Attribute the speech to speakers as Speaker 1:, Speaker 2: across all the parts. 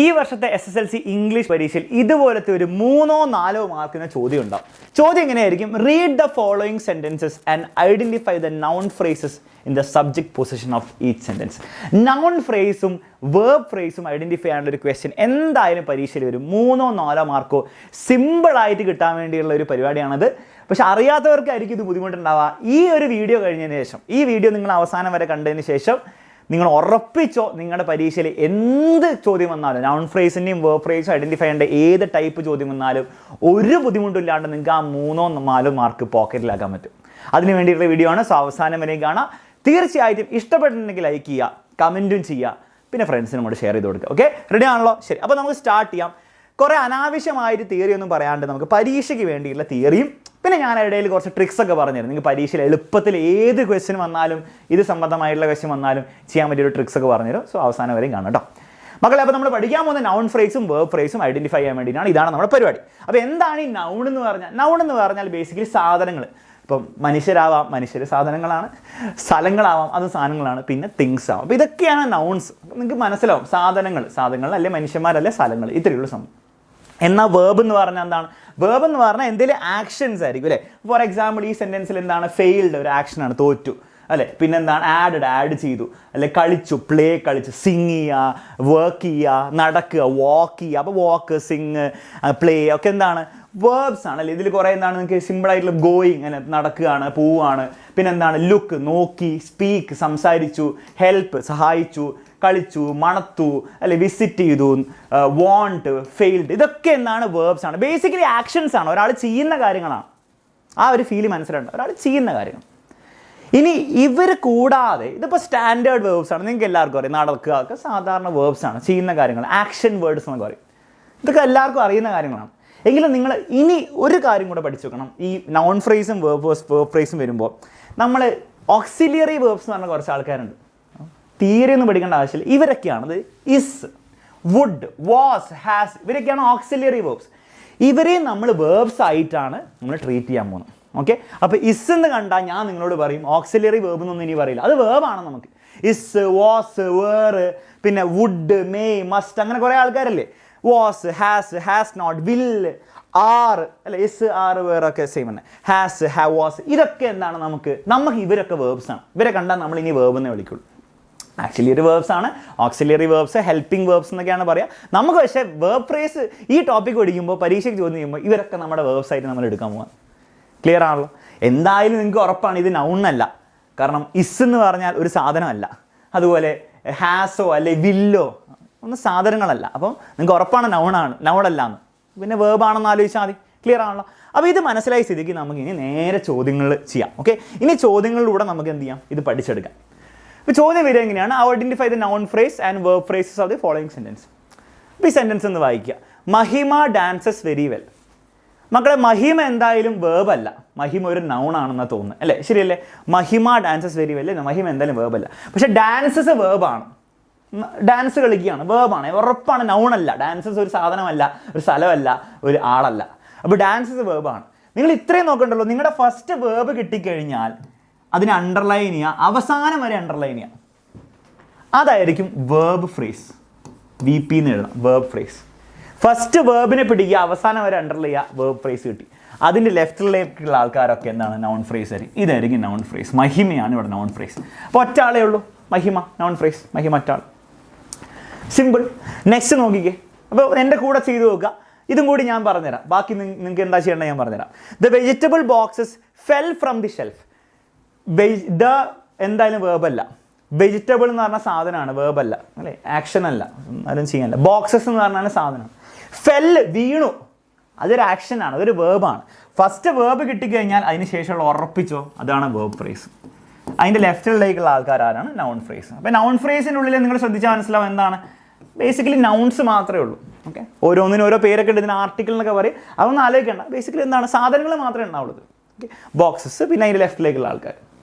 Speaker 1: ഈ വർഷത്തെ SSLC English പരീക്ഷയിൽ ഇതുപോലത്തെ ഒരു 3-4 മാർക്കിന് ചോദ്യം ഉണ്ടാവും. ചോദ്യം എങ്ങനെയായിരിക്കും? Read the following sentences and identify the noun phrases in the subject position of each sentence. Noun ഫ്രേസും വേർബ് ഫ്രേസും ഐഡന്റിഫൈ ചെയ്യാനുള്ള ഒരു ക്വസ്റ്റ്യൻ എന്തായാലും പരീക്ഷയിൽ വരും. 3-4 മാർക്കോ സിമ്പിളായിട്ട് കിട്ടാൻ വേണ്ടിയുള്ള ഒരു പരിപാടിയാണത്. പക്ഷെ അറിയാത്തവർക്കായിരിക്കും ഇത് ബുദ്ധിമുട്ടുണ്ടാവുക. ഈ ഒരു വീഡിയോ കഴിഞ്ഞതിന് ശേഷം, ഈ വീഡിയോ നിങ്ങൾ അവസാനം വരെ കണ്ടതിന് ശേഷം നിങ്ങൾ ഉറപ്പിച്ചോ, നിങ്ങളുടെ പരീക്ഷയിൽ എന്ത് ചോദ്യം വന്നാലും, നൗൺ ഫ്രേസിൻ്റെയും വേർബ് ഫ്രേസും ഐഡൻറ്റിഫൈ ചെയ്യേണ്ട ഏത് ടൈപ്പ് ചോദ്യം വന്നാലും ഒരു ബുദ്ധിമുട്ടില്ലാണ്ട് നിങ്ങൾക്ക് ആ 3-4 മാർക്ക് പോക്കറ്റിലാക്കാൻ പറ്റും. അതിന് വേണ്ടിയിട്ടുള്ള വീഡിയോ ആണ്. സോ അവസാനം വരെയും കാണാം. തീർച്ചയായിട്ടും ഇഷ്ടപ്പെട്ടിട്ടുണ്ടെങ്കിൽ ലൈക്ക് ചെയ്യുക, കമൻറ്റും ചെയ്യുക, പിന്നെ ഫ്രണ്ട്സിനും കൂടെ ഷെയർ ചെയ്ത് കൊടുക്കുക. ഓക്കെ, റെഡി ആണല്ലോ? ശരി, അപ്പോൾ നമുക്ക് സ്റ്റാർട്ട് ചെയ്യാം. കുറേ അനാവശ്യമായിട്ട് തിയറി ഒന്നും പറയാണ്ട് നമുക്ക് പരീക്ഷയ്ക്ക് വേണ്ടിയുള്ള തിയറിയും പിന്നെ ഞാൻ ഇടയിൽ കുറച്ച് ട്രിക്സ് ഒക്കെ പറഞ്ഞുതരും. നിങ്ങൾക്ക് പരീക്ഷയിൽ എളുപ്പത്തിൽ ഏത് ക്വസ്റ്റ്യൻ വന്നാലും, ഇത് സംബന്ധമായിട്ടുള്ള ക്വസ്റ്റ്യൻ വന്നാലും ചെയ്യാൻ പറ്റിയൊരു ട്രിക്സ് ഒക്കെ പറഞ്ഞുതരും. സോ അവസാനം വരെയും കാണാം കേട്ടോ മക്കളെ. അപ്പോൾ നമ്മൾ പഠിക്കാൻ പോകുന്ന നൗൺ ഫ്രേസും വേർബ് ഫ്രേസും ഐഡൻറ്റിഫൈ ചെയ്യാൻ വേണ്ടിയിട്ടാണ്. ഇതാണ് നമ്മുടെ പരിപാടി. അപ്പോൾ എന്താണ് ഈ നൗൺ എന്ന് പറഞ്ഞാൽ? നൗൺ എന്ന് പറഞ്ഞാൽ ബേസിക്കലി സാധനങ്ങൾ. ഇപ്പം മനുഷ്യരാവാം, മനുഷ്യർ സാധനങ്ങളാണ്. സ്ഥലങ്ങളാവാം, അത് സാധനങ്ങളാണ്. പിന്നെ തിങ്സ് ആവാം. അപ്പോൾ ഇതൊക്കെയാണ് നൗൺസ്. നിങ്ങൾക്ക് മനസ്സിലാവും. സാധനങ്ങൾ അല്ലെ മനുഷ്യന്മാരല്ലേ സ്ഥലങ്ങൾ, ഇത്രയുള്ള സംഭവം. എന്നാൽ വേർബ് എന്ന് പറഞ്ഞാൽ എന്താണ്? വേർബ് എന്ന് പറഞ്ഞാൽ എന്തെങ്കിലും ആക്ഷൻസ് ആയിരിക്കും അല്ലേ. ഫോർ എക്സാമ്പിൾ ഈ സെൻറ്റൻസിൽ എന്താണ്? ഫെയിൽഡ്, ഒരു ആക്ഷനാണ്, തോറ്റു അല്ലേ. പിന്നെന്താണ്? ആഡ് ചെയ്തു അല്ലെ, കളിച്ചു, കളിച്ചു, സിങ് ചെയ്യുക, വർക്ക് ചെയ്യുക, നടക്കുക, വാക്ക് ചെയ്യുക. അപ്പോൾ വാക്ക്, സിങ്, പ്ലേ ഒക്കെ എന്താണ്? വേർബ്സ് ആണ് അല്ലേ. ഇതിൽ കുറേ എന്താണ് നിങ്ങൾക്ക് സിമ്പിളായിട്ടുള്ള ഗോയിങ് അല്ലെ, നടക്കുകയാണ്, പോവുകയാണ്. പിന്നെന്താണ്? ലുക്ക്, നോക്കി, സ്പീക്ക്, സംസാരിച്ചു, ഹെൽപ്പ്, സഹായിച്ചു, കളിച്ചു, മണത്തു അല്ലെ, വിസിറ്റ് ചെയ്തു, വാണ്ട്, ഫെയിൽഡ്. ഇതൊക്കെ എന്താണ്? വേർബ്സ് ആണ്. ബേസിക്കലി ആക്ഷൻസ് ആണ്, ഒരാൾ ചെയ്യുന്ന കാര്യങ്ങളാണ്. ആ ഒരു ഫീല് മനസ്സിലുണ്ട്, ഒരാൾ ചെയ്യുന്ന കാര്യങ്ങൾ. ഇനി ഇവർ കൂടാതെ ഇതിപ്പോൾ സ്റ്റാൻഡേർഡ് വേർബ്സ് ആണ്. നിങ്ങൾക്ക് എല്ലാവർക്കും അറിയാം. നടക്കുക ഒക്കെ സാധാരണ വേർബ്സ് ആണ്, ചെയ്യുന്ന കാര്യങ്ങൾ. ആക്ഷൻ വേർഡ്സ് എന്നൊക്കെ പറയും. ഇതൊക്കെ എല്ലാവർക്കും അറിയുന്ന കാര്യങ്ങളാണ്. എങ്കിലും നിങ്ങൾ ഇനി ഒരു കാര്യം കൂടെ പഠിച്ചു വെക്കണം. ഈ നൗൺ ഫ്രേസും വേർബ് ഫ്രേസും വരുമ്പോൾ നമ്മൾ ഓക്സിലിയറി വേർബ്സ് എന്ന് പറഞ്ഞ കുറച്ച് ആൾക്കാരുണ്ട്. തിയറി ഒന്നും പഠിക്കേണ്ട ആവശ്യമില്ല. ഇവരൊക്കെയാണത്. ഇസ്, വുഡ്, വാസ്, ഹാസ്, ഇവരൊക്കെയാണ് ഓക്സിലിയറി വേർബ്സ്. ഇവരെയും നമ്മൾ വേർബ്സ് ആയിട്ടാണ് നമ്മൾ ട്രീറ്റ് ചെയ്യാൻ പോകുന്നത്. ഓക്കെ, അപ്പോൾ ഇസ് എന്ന് കണ്ടാൽ ഞാൻ നിങ്ങളോട് പറയും ഓക്സിലിയറി വേർബ് എന്നൊന്നും ഇനി പറയില്ല. അത് വേർബാണ് നമുക്ക്. ഇസ്, വാസ്, വേർ, പിന്നെ വുഡ്, മേ, മസ്റ്റ്, അങ്ങനെ കുറേ ആൾക്കാരല്ലേ. Was, has not, will, are അല്ലെ. ഇസ്, ആർ, വേർ ഒക്കെ സെയിം തന്നെ. ഹാസ്, ഹാവ്, വാസ്, ഇതൊക്കെ എന്താണ്? നമുക്ക് ഇവരൊക്കെ വേർബ്സ് ആണ്. ഇവരെ കണ്ടാൽ നമ്മൾ ഇനി വേർബ് എന്നേ വിളിക്കുള്ളൂ. ആക്സിലിയറി വേർബ്സ് ആണ്. ഓക്സിലിയറി വേർബ്സ്, ഹെൽപ്പിംഗ് വേർബ്സ് എന്നൊക്കെയാണ് പറയുക. നമുക്ക് പക്ഷേ വേർബ് ഫ്രേസ് ഈ ടോപ്പിക് പഠിക്കുമ്പോൾ, പരീക്ഷയ്ക്ക് ചോദ്യം ചെയ്യുമ്പോൾ ഇവരൊക്കെ നമ്മുടെ വേർബ്സ് ആയിട്ട് നമ്മൾ എടുക്കാൻ പോകാം. ക്ലിയർ ആണല്ലോ? എന്തായാലും നിങ്ങൾക്ക് ഉറപ്പാണ് ഇത് നൗൺ അല്ല. കാരണം ഇസ് എന്ന് പറഞ്ഞാൽ ഒരു സാധനമല്ല. അതുപോലെ ഹാസോ അല്ലെ വില്ലോ ഒന്നും സാധനങ്ങളല്ല. അപ്പം നിങ്ങൾക്ക് ഉറപ്പാണ് നൗണല്ല എന്ന്. പിന്നെ വേർബാണെന്ന് ആലോചിച്ചാൽ മതി. ക്ലിയർ ആണല്ലോ? അപ്പോൾ ഇത് മനസ്സിലായ സ്ഥിതിക്ക് നമുക്ക് ഇനി നേരെ ചോദ്യങ്ങൾ ചെയ്യാം. ഓക്കെ, ഇനി ചോദ്യങ്ങളിലൂടെ നമുക്ക് എന്ത് ചെയ്യാം? ഇത് പഠിച്ചെടുക്കാം. ഇപ്പോൾ ചോദ്യം വരിക എങ്ങനെയാണ്? Identify the noun phrase and verb phrases of the following sentence. അപ്പോൾ ഈ സെൻറ്റൻസ് ഒന്ന് വായിക്കുക. മഹിമ ഡാൻസസ് വെരി വെൽ. മക്കളെ, മഹിമ എന്തായാലും വേർബ് അല്ല. മഹിമ ഒരു നൗൺ ആണെന്നാണ് തോന്നുന്നത് അല്ലേ? ശരിയല്ലേ? മഹിമ ഡാൻസസ് വെരി വെൽ. മഹിമ എന്തായാലും വേർബ് അല്ല. പക്ഷേ ഡാൻസസ് വേർബാണ്. ഡാൻസ് കളിക്കുകയാണ്, വേർബാണ്, ഉറപ്പാണ്. നൗണല്ല. ഡാൻസസ് ഒരു സാധനമല്ല, ഒരു സ്ഥലമല്ല, ഒരു ആളല്ല. അപ്പോൾ ഡാൻസസ് വേർബാണ്. നിങ്ങൾ ഇത്രയും നോക്കണ്ടല്ലോ. നിങ്ങളുടെ ഫസ്റ്റ് വേർബ് കിട്ടിക്കഴിഞ്ഞാൽ അതിനെ അണ്ടർലൈൻ ചെയ്യുക, അവസാനം വരെ അണ്ടർലൈൻ ചെയ്യുക. അതായിരിക്കും വേർബ് ഫ്രേസ്. VP എന്ന് എഴുതാം, വേർബ് ഫ്രേസ്. ഫസ്റ്റ് വേർബിനെ പിടിക്കുക, അവസാനം വരെ അണ്ടർലൈൻ ചെയ്യുക, വേർബ് ഫ്രേസ് കിട്ടി. അതിൻ്റെ ലെഫ്റ്റിലേക്കുള്ള ആൾക്കാരൊക്കെ എന്താണ്? നൗൺ ഫ്രേസ് ആയിരിക്കും. ഇതായിരിക്കും നൗൺ ഫ്രേസ്. മഹിമയാണ് ഇവിടെ നൗൺ ഫ്രേസ്. അപ്പോൾ ഒറ്റ ആളേ ഉള്ളൂ, മഹിമ, നൗൺ ഫ്രേസ്. മഹിമ ഒറ്റാൾ. സിമ്പിൾ. നെക്സ്റ്റ് നോക്കിക്കേ. അപ്പോൾ എൻ്റെ കൂടെ ചെയ്തു നോക്കുക. ഇതും കൂടി ഞാൻ പറഞ്ഞുതരാം. ബാക്കി നിങ്ങൾക്ക് എന്താ ചെയ്യേണ്ടത് ഞാൻ പറഞ്ഞുതരാം. The vegetable boxes fell from the shelf. The എന്തായാലും വേർബല്ല. വെജിറ്റബിൾ എന്ന് പറഞ്ഞ സാധനമാണ്, വേർബല്ല അല്ലേ, ആക്ഷൻ അല്ല, ആരും ചെയ്യാനില്ല. ബോക്സസ് എന്ന് പറഞ്ഞാൽ സാധനം. ഫെല്ല്, വീണു, അതൊരു ആക്ഷനാണ്, അതൊരു വേർബാണ്. ഫസ്റ്റ് വേർബ് കിട്ടിക്കഴിഞ്ഞാൽ അതിന് ശേഷമുള്ള ഉറപ്പിച്ചോ, അതാണ് വേർബ് ഫ്രേസ്. അതിൻ്റെ ലെഫ്റ്റിലേക്കുള്ള ആൾക്കാരാണ് നൗൺ ഫ്രേസ്. അപ്പോൾ നൗൺ ഫ്രേസിൻ്റെ ഉള്ളിൽ നിങ്ങൾ ശ്രദ്ധിച്ചാൽ മനസ്സിലാവും എന്താണ്? ബേസിക്കലി നൗൺസ് മാത്രമേ ഉള്ളൂ. ഓക്കെ, ഓരോന്നിനും ഓരോ പേരൊക്കെ ഉണ്ട്. ഇതിന് ആർട്ടിക്കിൾ എന്നൊക്കെ പറയും. അതൊന്നും ആലോചിക്കേണ്ട. ബേസിക്കലി എന്താണ്? സാധനങ്ങൾ മാത്രമേ ഉണ്ടാവുള്ളൂ. ഓക്കെ, ബോക്സസ്, പിന്നെ അതിൻ്റെ ലെഫ്റ്റിലേക്കുള്ള ആൾക്കാർ.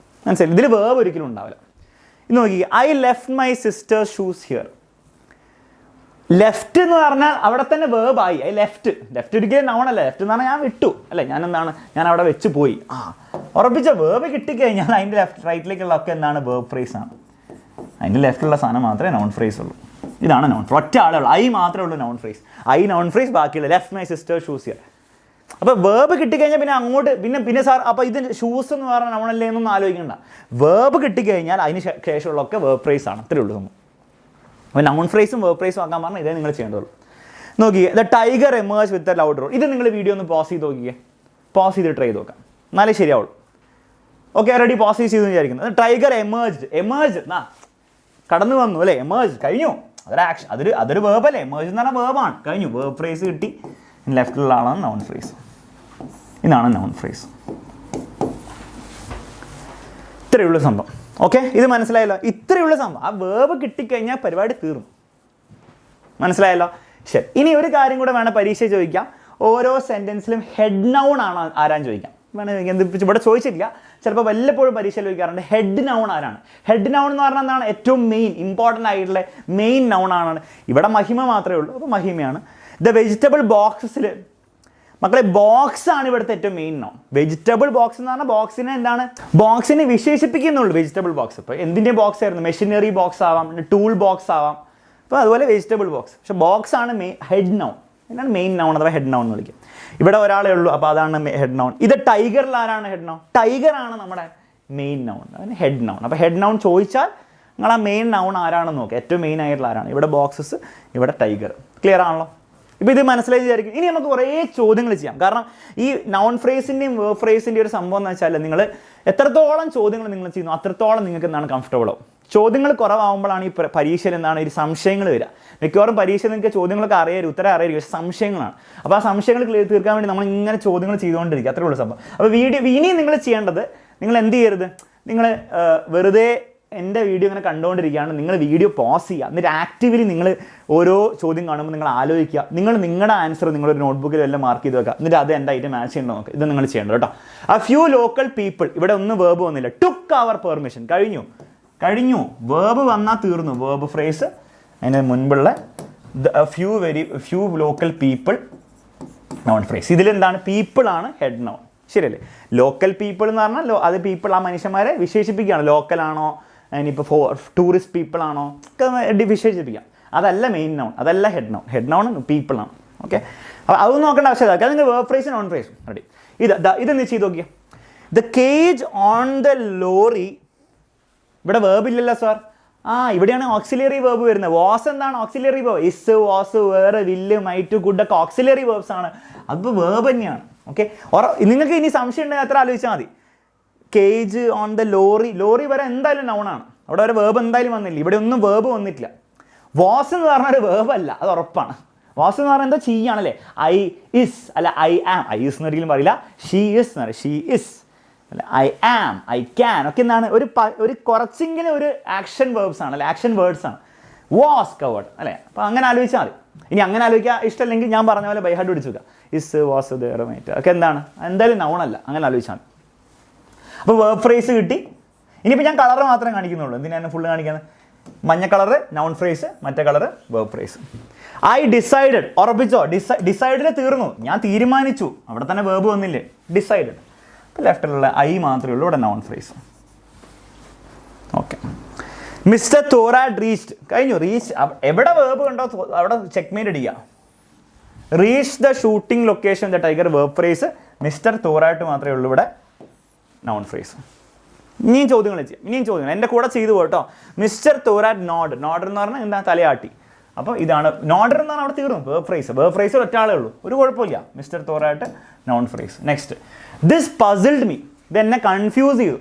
Speaker 1: മനസ്സിലായി? ഇതിൽ വേർബ് ഒരിക്കലും ഉണ്ടാവില്ല. ഇത് നോക്കി, I left my sister shoes here. Left എന്ന് പറഞ്ഞാൽ അവിടെ തന്നെ വേർബായി. ഐ ലെഫ്റ്റ് ഒരിക്കലും നൗണല്ല. ലെഫ്റ്റ് എന്ന് പറഞ്ഞാൽ ഞാൻ വിട്ടു അല്ലേ, ഞാൻ അവിടെ വെച്ച് പോയി. ഉറപ്പിച്ച വേർബ് കിട്ടിക്കഴിഞ്ഞാൽ അതിൻ്റെ റൈറ്റിലേക്കുള്ള ഒക്കെ എന്താണ്? വേർബ് ഫ്രേസ് ആണ്. അതിൻ്റെ ലെഫ്റ്റിലുള്ള സാധനം മാത്രമേ നൗൺ ഫ്രേസ് ഉള്ളൂ. ഇതാണ് നൗൺ ഫ്രേസ്. ഒറ്റ ആളുള്ളൂ, ഐ മാത്രമേ ഉള്ളൂ noun phrase. I noun phrase, ബാക്കിയുള്ള left my sister shoes here. അപ്പോൾ വേർബ് കിട്ടിക്കഴിഞ്ഞാൽ പിന്നെ അങ്ങോട്ട് പിന്നെ സാർ അപ്പോൾ ഇത് ഷൂസ് എന്ന് പറഞ്ഞാൽ നൗണല്ലേ എന്നൊന്നും ആലോചിക്കണ്ട. വേർബ് കിട്ടിക്കഴിഞ്ഞാൽ അതിന് ശേഷമുള്ളതൊക്കെ വേർബ് ഫ്രേസ് ആണ്. അത്രേ ഉള്ളൂ നമ്മൾ. അപ്പോൾ നൗൺ ഫ്രേസും വേർബ് ഫ്രേസും ആക്കാൻ പറഞ്ഞാൽ ഇതേ നിങ്ങൾ ചെയ്യേണ്ടതുള്ളൂ. നോക്കിയേ, the tiger എമേഴ്സ് with a loud roar. ഇത് നിങ്ങൾ വീഡിയോ ഒന്ന് പോസ് ചെയ്ത് നോക്കിയേ, പോസ് ചെയ്ത് ട്രൈ ചെയ്ത് നോക്കാം, എന്നാലേ ശരിയാവുള്ളൂ. ഓക്കെ, റെഡി, പോസ് ചെയ്ത് വിചാരിക്കുന്നത്. ടൈഗർ എമേഴ്സ്ഡ് കടന്നു വന്നു അല്ലേ, എമേഴ്സ് കഴിഞ്ഞു. അതൊരു ആക്ഷൻ, അതൊരു വേർബ് അല്ലേ, എമേഴ്സ് എന്ന് പറഞ്ഞാൽ വേർബാണ്, കഴിഞ്ഞു. വേർബ് ഫ്രേസ് കിട്ടി. ലെഫ്റ്റിലുള്ള ആളാണ് നൗൺ ഫ്രേസ്. ഇതാണ് നൗൺ ഫ്രേസ്. ഇത്രയുള്ള സംഭവം. ഓക്കെ, ഇത് മനസ്സിലായല്ലോ? ഇത്രയുള്ള സംഭവം. ആ വേർബ് കിട്ടിക്കഴിഞ്ഞാൽ പരിപാടി തീർന്നു. മനസ്സിലായല്ലോ? ശരി, ഇനി ഒരു കാര്യം കൂടെ വേണം പരീക്ഷ ചോദിക്കാം. ഓരോ സെൻറ്റൻസിലും ഹെഡ് നൗൺ ആണ് ആരാന്ന് ചോദിക്കാം. ഇവിടെ ചോദിച്ചിട്ടില്ല, ചിലപ്പോൾ വല്ലപ്പോഴും പരീക്ഷയിൽ ചോദിക്കാറുണ്ട്. ഹെഡ് നൗൺ ആരാണ്? ഹെഡ് നൗൺ എന്ന് പറഞ്ഞാൽ എന്താണ്? ഏറ്റവും ഇമ്പോർട്ടൻ്റ് ആയിട്ടുള്ള മെയിൻ നൗൺ ആണ്. ഇവിടെ മഹിമ മാത്രമേ ഉള്ളൂ, അപ്പോൾ മഹിമയാണ്. ദ വെജിറ്റബിൾ ബോക്സിൽ, മക്കളെ ബോക്സ് ആണ് ഇവിടുത്തെ ഏറ്റവും മെയിൻ നൗൺ. വെജിറ്റബിൾ ബോക്സ് എന്ന് പറഞ്ഞാൽ ബോക്സിനെ എന്താണ്? ബോക്സിനെ വിശേഷിപ്പിക്കുന്നുള്ളൂ. വെജിറ്റബിൾ ബോക്സ് ഇപ്പോൾ എന്തിൻ്റെ ബോക്സ് ആയിരുന്നു? മെഷീനറി ബോക്സ് ആവാം, ടൂൾ ബോക്സ് ആവാം. അപ്പോൾ അതുപോലെ വെജിറ്റബിൾ ബോക്സ്. പക്ഷെ ബോക്സ് ആണ് ഹെഡ് നൗൺ. എന്നാണ് മെയിൻ നൗൺ അഥവാ ഹെഡ് നൗൺ എന്ന് വിളിക്കും. ഇവിടെ ഒരാളേ ഉള്ളൂ, അപ്പോൾ അതാണ് ഹെഡ് നൗൺ. ഇത് ടൈഗറിൽ ആരാണ് ഹെഡ് നൗൺ? ടൈഗറാണ് നമ്മുടെ മെയിൻ നൗൺ, അതിന് ഹെഡ് നൗൺ. അപ്പോൾ ഹെഡ് നൗൺ ചോദിച്ചാൽ നിങ്ങൾ ആ മെയിൻ നൗൺ ആരാണെന്ന് നോക്കുക. ഏറ്റവും മെയിൻ ആയിട്ടുള്ള ആരാണ്? ഇവിടെ ബോക്സസ്, ഇവിടെ ടൈഗർ. ക്ലിയർ ആണല്ലോ? ഇപ്പോൾ ഇത് മനസ്സിലായി വിചാരിക്കും. ഇനി നമുക്ക് കുറേ ചോദ്യങ്ങൾ ചെയ്യാം. കാരണം ഈ നൗൺ ഫ്രേസിൻ്റെയും വേർബ് ഫ്രേസിൻ്റെയും ഒരു സംഭവം എന്ന് വെച്ചാൽ നിങ്ങൾ എത്രത്തോളം ചോദ്യങ്ങൾ നിങ്ങൾ ചെയ്യുന്നു അത്രത്തോളം നിങ്ങൾക്ക് എന്താണ് കംഫർട്ടബിൾ ആവും. ചോദ്യങ്ങൾ കുറവാകുമ്പോഴാണ് ഈ പരീക്ഷയിൽ എന്താണ് ഈ സംശയങ്ങൾ വരിക. മിക്കവാറും പരീക്ഷ നിങ്ങൾക്ക് ചോദ്യങ്ങളൊക്കെ അറിയാം, ഉത്തരം അറിയാം, പക്ഷേ സംശയങ്ങളാണ്. അപ്പോൾ ആ സംശയങ്ങൾ തീർക്കാൻ വേണ്ടി നമ്മൾ ഇങ്ങനെ ചോദ്യങ്ങൾ ചെയ്തുകൊണ്ടിരിക്കുക. അത്രേ ഉള്ളൂ സംഭവം. അപ്പോൾ ഇനിയും നിങ്ങൾ ചെയ്യേണ്ടത്, നിങ്ങൾ എന്ത് ചെയ്യരുത്, നിങ്ങൾ വെറുതെ എൻ്റെ വീഡിയോ ഇങ്ങനെ കണ്ടുകൊണ്ടിരിക്കുകയാണ്. നിങ്ങൾ വീഡിയോ പോസ് ചെയ്യുക, എന്നിട്ട് ആക്റ്റീവ്ലി നിങ്ങൾ ഓരോ ചോദ്യം കാണുമ്പോൾ നിങ്ങൾ ആലോചിക്കുക. നിങ്ങളുടെ ആൻസർ നിങ്ങളൊരു നോട്ട്ബുക്കിൽ എല്ലാം മാർക്ക് ചെയ്ത് വെക്കുക. എന്നിട്ട് അത് എന്തായിട്ട് മാച്ച് ചെയ്യണം നോക്കുക. ഇത് നിങ്ങൾ ചെയ്യേണ്ടത് കേട്ടോ. ആ ഫ്യൂ ലോക്കൽ പീപ്പിൾ, ഇവിടെ ഒന്നും വേർബ് വന്നില്ല. ടുക്ക് അവർ പെർമിഷൻ, കഴിഞ്ഞു. വേർബ് വന്നാൽ തീർന്നു. വേർബ് ഫ്രേസ്, അതിന് മുൻപുള്ള few local people noun phrase. ഇതിലെന്താണ്? പീപ്പിൾ ആണ് ഹെഡ് നൗൺ. ശരിയല്ലേ? ലോക്കൽ പീപ്പിൾ എന്ന് പറഞ്ഞാൽ അത് പീപ്പിൾ ആ മനുഷ്യന്മാരെ വിശേഷിപ്പിക്കുകയാണ്. ലോക്കലാണോ, ഇനിയിപ്പോൾ ടൂറിസ്റ്റ് പീപ്പിൾ ആണോ ഒക്കെ വിശേഷിപ്പിക്കാം. അതല്ല മെയിൻ നൗൺ, അതല്ല head noun. Head noun people ആണ്. ഓക്കെ, അപ്പോൾ അത് നോക്കേണ്ട ആവശ്യമില്ല. അത് നിങ്ങൾ verb phrase noun phrase ready. ഇതെന്ന് ചെയ്ത് നോക്കിയാൽ the cage on the lorry. ഇവിടെ വേർബ് ഇല്ലല്ലോ സാർ. ഇവിടെയാണ് ഓക്സിലറി വേർബ് വരുന്നത്. വാസ് എന്താണ് ഓക്സിലറി വേർബ്? ഇസ്, വാസ്, വേറെ, വില്ല്, മൈറ്റ്, ഗുഡ് ഒക്കെ ഓക്സിലറി വേർബ്സ് ആണ്. അപ്പോൾ വേർബ് തന്നെയാണ്. ഓക്കെ, നിങ്ങൾക്ക് ഇനി സംശയം ഉണ്ടെങ്കിൽ അത്ര ആലോചിച്ചാൽ മതി. കേജ് ഓൺ ദ ലോറി വരെ എന്തായാലും നൗണാണ്. അവിടെ വരെ വേർബ് എന്തായാലും വന്നില്ല. ഇവിടെ ഒന്നും വേർബ് വന്നിട്ടില്ല. വാസ് എന്ന് പറഞ്ഞാൽ ഒരു വേർബ് അല്ല, അത് ഉറപ്പാണ്. വാസ് എന്ന് പറഞ്ഞാൽ എന്താ ചെയ്യാണല്ലേ? ഐ ഇസ് അല്ല ഐ ആം. ഐ ഇസ് എന്ന് ഒരിക്കലും പറയില്ല. ഷീ ഇസ് എന്ന് പറയും. ഷീ ഇസ് അല്ല ഐ ആം, ഐ ക്യാൻ ഒക്കെ എന്താണ് ഒരു കുറച്ചെങ്കിലും ഒരു ആക്ഷൻ വേർബ്സ് ആണ്, അല്ലെ ആക്ഷൻ വേർഡ്സ് ആണ്. വാസ് കവേർഡ് അല്ലേ? അപ്പോൾ അങ്ങനെ ആലോചിച്ചാൽ മതി. ഇനി അങ്ങനെ ആലോചിക്കാൻ ഇഷ്ടമല്ലെങ്കിൽ ഞാൻ പറഞ്ഞ പോലെ ബൈ ഹാർട്ട് പിടിച്ചു വെക്കുക. ഇസ്, വാസ്, ദേർ, മൈറ്റ് ഒക്കെ എന്താണ്? എന്തായാലും നൗണല്ല. അങ്ങനെ ആലോചിച്ചാൽ മതി. അപ്പോൾ വേർബ് ഫ്രേസ് കിട്ടി. ഇനിയിപ്പോൾ ഞാൻ കളർ മാത്രമേ കാണിക്കുന്നുള്ളൂ. എന്തിനാണ് ഫുള്ള് കാണിക്കുന്നത്? മഞ്ഞ കളറ് നൗൺ ഫ്രേസ്, മറ്റേ colour verb phrase. I decided, ഉറപ്പിച്ചോ? ഡിസൈഡിൽ തീർന്നു, ഞാൻ തീരുമാനിച്ചു. അവിടെ തന്നെ വേർബ് വന്നില്ലേ? ഡിസൈഡഡ്. ലെഫ്റ്റിലുള്ള ഐ മാത്രമേ ഉള്ളൂ, ഇവിടെ noun phrase. Okay, mister Thorat reached, കഴിഞ്ഞു. റീച്ച് എവിടെ വേർബ് ഉണ്ടോ അവിടെ ചെക്ക്മേറ്റ് അടിക്കുക. Reach the shooting location the tiger, verb phrase. Mister Thorat മാത്രമേ ഉള്ളൂ ഇവിടെ നൗൺ ഫ്രേസ്. ഇനിയും ചോദ്യങ്ങൾ ചെയ്യാം, ഇനിയും ചോദ്യങ്ങൾ എൻ്റെ കൂടെ ചെയ്തു പോട്ടോ. മിസ്റ്റർ തോറാറ്റ് നോഡ് എന്ന് പറഞ്ഞാൽ എന്താ? തലയാട്ടി. അപ്പോൾ ഇതാണ് നോഡർ എന്നാണ് അവിടെ തീർന്നു. വേർബ് ഫ്രേസ് ഒറ്റ ആളേ ഉള്ളൂ, ഒരു കുഴപ്പമില്ല. Mister Thorat noun phrase. Next, this puzzled me, ഇത് എന്നെ കൺഫ്യൂസ് ചെയ്തു.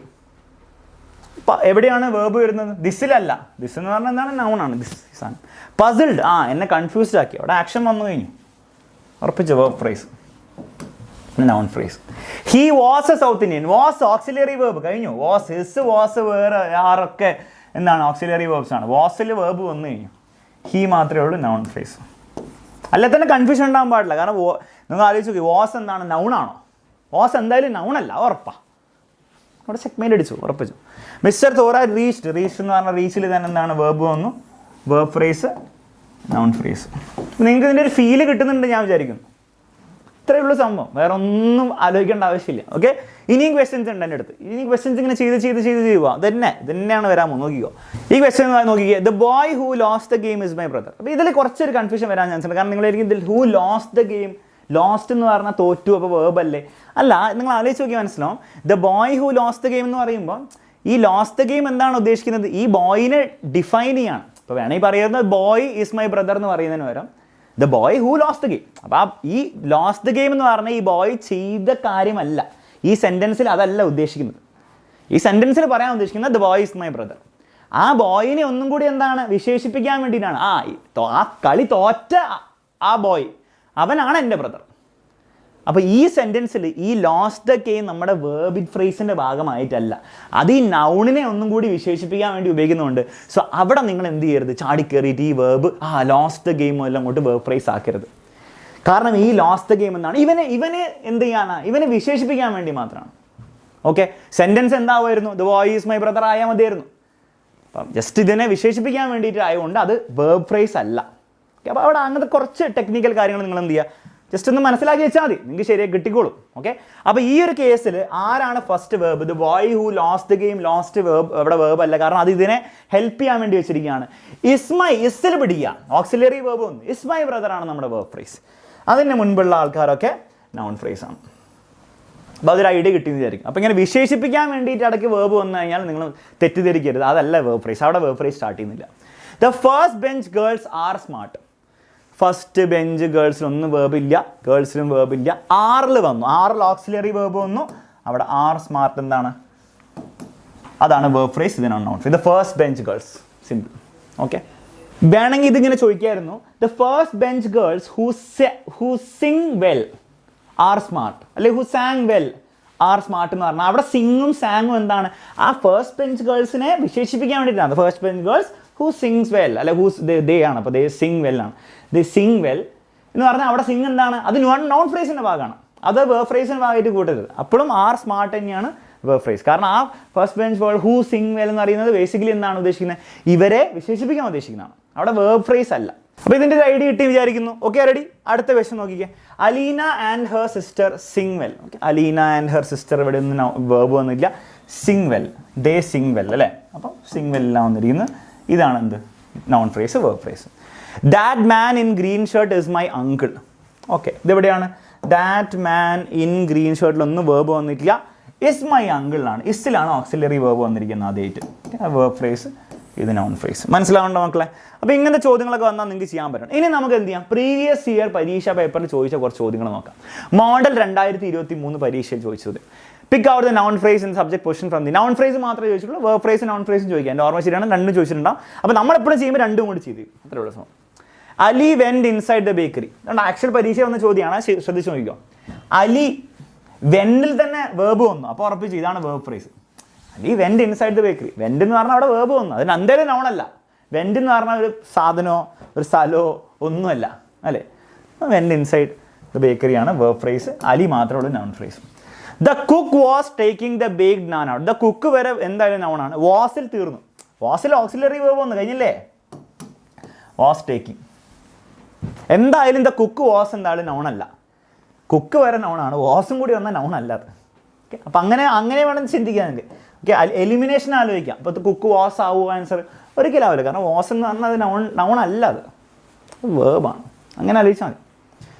Speaker 1: എവിടെയാണ് വേർബ് വരുന്നത്? ദിസിലല്ല. ദിസ് എന്ന് പറഞ്ഞാൽ എന്താണ്? നൗൺ ആണ്. ദിസ് ആണ്. പസിൽഡ്, എന്നെ കൺഫ്യൂസ്ഡ് ആക്കി. അവിടെ ആക്ഷൻ വന്നു കഴിഞ്ഞു, ഉറപ്പിച്ചു. Verb phrase, noun phrase. He was A south Indian, was auxiliary verb, കഴിഞ്ഞു. വാസ്, ഹിസ്, വാസ്, വേറെ ആറൊക്കെ എന്താണ്? ഓക്സിലറി വേർബ്സ് ആണ്. വാസിൽ വേർബ് വന്നു കഴിഞ്ഞു. ഹി മാത്രമേ ഉള്ളൂ നൗൺ ഫ്രേസ്. അല്ലെ തന്നെ കൺഫ്യൂഷൻ ഉണ്ടാകാൻ പാടില്ല. കാരണം നിങ്ങൾ ആലോചിച്ച് നോക്കി, വാസ് എന്താണ്? നൗണാണോ? വാസ് എന്തായാലും നൗണല്ല, ഉറപ്പാണ്. അവിടെ ചെക്ക്മേറ്റ് അടിച്ചു, ഉറപ്പിച്ചു. മിസ്റ്റർ തോറ റീച്ച്ഡ് എന്ന് പറഞ്ഞാൽ റീച്ചിൽ തന്നെ എന്താണ്? വേർബ് വന്നു. Verb phrase, noun phrase. നിങ്ങൾക്ക് ഇതിൻ്റെ ഒരു ഫീല് കിട്ടുന്നുണ്ട് ഞാൻ വിചാരിക്കുന്നു. ഇത്രയേ ഉള്ളൂ സംഭവം, വേറെ ഒന്നും ആലോചിക്കേണ്ട ആവശ്യമില്ല. ഓക്കെ, ഇനിയും ക്വസ്റ്റ്യൻസ് ഉണ്ട് എൻ്റെ അടുത്ത്. ഇനി ക്വസ്റ്റ്യൻസ് ഇങ്ങനെ ചെയ്ത് പോവാം. തന്നെയാണ് വരാൻ പോകുന്നത്. നോക്കിക്കോ, ഈ ക്വസ്റ്റ്യൻ നോക്കിക്കോ. The boy who lost the game is my brother. അപ്പോൾ ഇതിൽ കുറച്ചൊരു കൺഫ്യൂഷൻ വരാൻ ചാൻസ് ഉണ്ട്. കാരണം നിങ്ങളായിരിക്കും ഇതിൽ who lost the game, lost എന്ന് പറഞ്ഞാൽ തോറ്റു, അപ്പോൾ വേർബ് അല്ലേ? അല്ല, നിങ്ങൾ ആലോചിച്ച് നോക്കി മനസ്സിലാവും. The boy who lost the game എന്ന് പറയുമ്പോൾ ഈ ലോസ്റ്റ് ദ ഗെയിം എന്താണ് ഉദ്ദേശിക്കുന്നത്? ഈ ബോയിനെ ഡിഫൈൻ ചെയ്യാണ്. ഇപ്പോൾ വേണമെങ്കിൽ പറയുന്നത് ബോയ് ഈസ് മൈ ബ്രദർ എന്ന് പറയുന്നതിന് പകരം the boy who lost the game. അപ്പോൾ ഈ ലോസ്റ്റ് ദ ഗെയിം എന്ന് പറഞ്ഞാൽ ഈ ബോയ് ചെയ്ത കാര്യമല്ല, ഈ സെൻറ്റൻസിൽ അതല്ല ഉദ്ദേശിക്കുന്നത്. ഈ സെൻറ്റൻസിൽ പറയാൻ ഉദ്ദേശിക്കുന്നത് the boy is my brother. ആ ബോയിനെ ഒന്നും കൂടി എന്താണ് വിശേഷിപ്പിക്കാൻ വേണ്ടിയിട്ടാണ്. ആ കളി തോറ്റ ആ ബോയ്, അവനാണ് എൻ്റെ ബ്രദർ. അപ്പോൾ ഈ സെൻറ്റൻസിൽ ഈ ലോസ്റ്റ് ദ ഗെയിം നമ്മുടെ വേർബിഡ് ഫ്രേസിൻ്റെ ഭാഗമായിട്ടല്ല, അത് ഈ നൗണിനെ ഒന്നും കൂടി വിശേഷിപ്പിക്കാൻ വേണ്ടി ഉപയോഗിക്കുന്നുണ്ട്. സോ അവിടെ നിങ്ങൾ എന്ത് ചെയ്യരുത്, ചാടിക്കയറിയിട്ട് ഈ വേർബ് ലോസ്റ്റ് ദ ഗെയിം എല്ലാം അങ്ങോട്ട് വേർബ് ഫ്രേസ് ആക്കരുത്. കാരണം ഈ ലോസ്റ്റ് ദ ഗെയിം എന്നാണ് ഇവനെ എന്ത് ചെയ്യാനാണ്, ഇവനെ വിശേഷിപ്പിക്കാൻ വേണ്ടി മാത്രമാണ്. ഓക്കെ, സെൻറ്റൻസ് എന്താവുമായിരുന്നു? The boy is my brother ആയാൽ മതിയായിരുന്നു. അപ്പം ജസ്റ്റ് ഇതിനെ വിശേഷിപ്പിക്കാൻ വേണ്ടിയിട്ട് ആയതുകൊണ്ട് അത് വേർബ് ഫ്രേസ് അല്ല. ഓക്കെ, അപ്പോൾ അവിടെ അങ്ങനത്തെ കുറച്ച് ടെക്നിക്കൽ കാര്യങ്ങൾ നിങ്ങൾ എന്ത് ചെയ്യുക, ജസ്റ്റ് ഒന്ന് മനസ്സിലാക്കി വെച്ചാൽ മതി, നിങ്ങൾക്ക് ശരിയായി കിട്ടിക്കോളും. ഓക്കെ, അപ്പോൾ ഈ ഒരു കേസിൽ ആരാണ് first verb? The boy who lost the game, lost verb അവിടെ വേർബ് അല്ല, കാരണം അത് ഇതിനെ ഹെൽപ്പ് ചെയ്യാൻ വേണ്ടി വെച്ചിരിക്കുകയാണ്. ഇസ്സിൽ പിടിക്കുക, ഓക്സിലറി വേർബ് ഒന്ന്. ഇസ് മൈ ബ്രദർ ആണ് നമ്മുടെ വേർബ് ഫ്രേസ്. അതിന് മുൻപുള്ള ആൾക്കാരൊക്കെ നൗൺ ഫ്രേസ് ആണ്. അപ്പോൾ അതൊരു ഐഡിയ കിട്ടിയെന്ന് വിചാരിക്കും. അപ്പോൾ ഇങ്ങനെ വിശേഷിപ്പിക്കാൻ വേണ്ടിയിട്ട് ഇടയ്ക്ക് വേർബ് വന്നു കഴിഞ്ഞാൽ നിങ്ങൾ തെറ്റിദ്ധരിക്കരുത്, അതല്ല വേർബ് ഫ്രേസ്. അവിടെ വേർബ് ഫ്രേസ് സ്റ്റാർട്ട് ചെയ്യുന്നില്ല. The first bench girls are smart. First bench ഗേൾസിലൊന്നും വേർബില്ല, ഗേൾസിലും വേർബില്ല. 6 വന്നു, 6 ഓക്സിലറി വേർബ് വന്നു. അവിടെ ആർ സ്മാർട്ട് എന്താണ്, അതാണ് വേർബ് ഫ്രേസ്. ഇതിനാണ് noun phrase. The first bench girls, simple. Okay, വേണമെങ്കിൽ ഇതിങ്ങനെ ചോദിക്കായിരുന്നു, the first bench girls who sing well are smart, അല്ലെങ്കിൽ who sang well are smart എന്ന് പറഞ്ഞാൽ അവിടെ സിങ്ങും സാങ്ങും എന്താണ്, ആ ഫസ്റ്റ് ബെഞ്ച് ഗേൾസിനെ വിശേഷിപ്പിക്കാൻ വേണ്ടിയിട്ടാണ്. The first bench girls who sings well, അല്ലെ ഹൂസ് ദേ ആണ്. അപ്പോൾ ദേ സിങ് വെൽ ആണ്. ദേ സിങ് വെൽ എന്ന് പറഞ്ഞാൽ അവിടെ സിങ് എന്താണ്, അത് നോൺ ഫ്രേസിൻ്റെ ഭാഗമാണ്. അത് വേർബ് ഫ്രേസിൻ്റെ ഭാഗമായിട്ട് കൂട്ടരുത്. അപ്പോഴും ആർ സ്മാർട്ട് തന്നെയാണ് വേർബ് ഫ്രേസ്. കാരണം ആ first bench word who sing well എന്ന് പറയുന്നത് ബേസിക്കലി എന്താണ് ഉദ്ദേശിക്കുന്നത്, ഇവരെ വിശേഷിപ്പിക്കാൻ ഉദ്ദേശിക്കുന്നതാണ്, അവിടെ വേർബ് ഫ്രേസ് അല്ല. അപ്പോൾ ഇതിൻ്റെ ഒരു ഐഡിയ കിട്ടി വിചാരിക്കുന്നു. Okay, ready? അടുത്ത ക്വസ്റ്റ്യൻ നോക്കിക്കേ. Aleena and her sister sing well. Okay, Aleena and her sister ഇവിടെ ഒന്നും വേർബ് വന്നില്ല. സിങ് വെൽ, ദേ സിങ് വെൽ അല്ലേ. അപ്പം സിങ് വെല്ലാം വന്നിരിക്കുന്നത്. ഇതാണ് എന്ത്, noun phrase, verb phrase. That man in green shirt is my uncle. Okay, ഇതെവിടെയാണ്? ദാറ്റ് മാൻ ഇൻ ഗ്രീൻ ഷർട്ടിലൊന്നും വേർബ് വന്നിട്ടില്ല. ഇസ് മൈ അങ്കിളാണ്, ഇസ്സിലാണ് ഓക്സിലറി വേർബ് വന്നിരിക്കുന്നത് ആദ്യമായിട്ട്. വേർബ് ഫ്രേസ്, ഇത് നൗൺ ഫ്രേസ്. മനസ്സിലാവുണ്ടോ മക്കളെ? അപ്പോൾ ഇങ്ങനത്തെ ചോദ്യങ്ങളൊക്കെ വന്നാൽ നിങ്ങൾക്ക് ചെയ്യാൻ പറ്റണം. ഇനി നമുക്ക് എന്ത് ചെയ്യാം, പ്രീവിയസ് ഇയർ പരീക്ഷാ പേപ്പറിൽ ചോദിച്ച കുറച്ച് ചോദ്യങ്ങൾ നോക്കാം. മോഡൽ 2023 പരീക്ഷയിൽ ചോദിച്ചത്. Pick out the noun phrase in subject position from the. Noun phrase മാത്രമേ ചോദിച്ചിട്ടുള്ളൂ, വേർബ് ഫ്രേസ് നൗൺ ഫ്രേസും ചോദിക്കാം. എൻ്റെ ഓർമ്മ ശരിയാണ്, രണ്ടും ചോദിച്ചിട്ടുണ്ടാവും. അപ്പോൾ നമ്മളെപ്പോഴും ചെയ്യുമ്പോൾ രണ്ടും കൂടി ചെയ്ത് അത്രേ ഉള്ളൂ. Ali went inside the bakery. അതുകൊണ്ട് ആക്ച്വൽ പരീക്ഷ വന്ന ചോദ്യമാണ്, ശ്രദ്ധിച്ച് നോക്കിക്കോ. അലി വെൻഡിൽ തന്നെ വേർബ് വന്നു, അപ്പോൾ ഉറപ്പിച്ച് ഇതാണ് verb phrase. Ali went inside the bakery. Went എന്ന് പറഞ്ഞാൽ അവിടെ വേർബ് വന്നു, അതിന് എന്തായാലും നൗണല്ല. വെൻഡ് എന്ന് പറഞ്ഞാൽ ഒരു സാധനമോ ഒരു സ്ഥലമോ ഒന്നുമല്ല അല്ലേ. വെൻഡ് ഇൻസൈഡ് ദ ബേക്കറിയാണ് വേർബ് ഫ്രേസ്. അലി മാത്രമേ ഉള്ളൂ noun phrase. The cook was taking the baked naan out. The cook വരെ എന്തായാലും നൗണാണ്. വാസിൽ തീർന്നു. വാസിൽ ഓക്സിലറി വേർബ് വന്നു, കഴിഞ്ഞില്ലേ? വാസ് ടേക്കിംഗ് എന്തായാലും ദ കുക്ക് വാസ് എന്തായാലും നൗണല്ല. കുക്ക് വരെ നൗണാണ്, വാസും കൂടി വന്നാൽ നൗണല്ല അത്. ഓക്കെ, അപ്പം അങ്ങനെ വേണം ചിന്തിക്കാൻ. ഓക്കെ, എലിമിനേഷൻ ആലോചിക്കാം. അപ്പോൾ കുക്ക് വാസ് ആവുക ആൻസർ ഒരിക്കലും ആവില്ല. കാരണം വാസ് എന്ന് പറഞ്ഞാൽ അത് നൗൺ അല്ല, അത് വേർബാണ്. അങ്ങനെ ആലോചിച്ചാൽ മതി.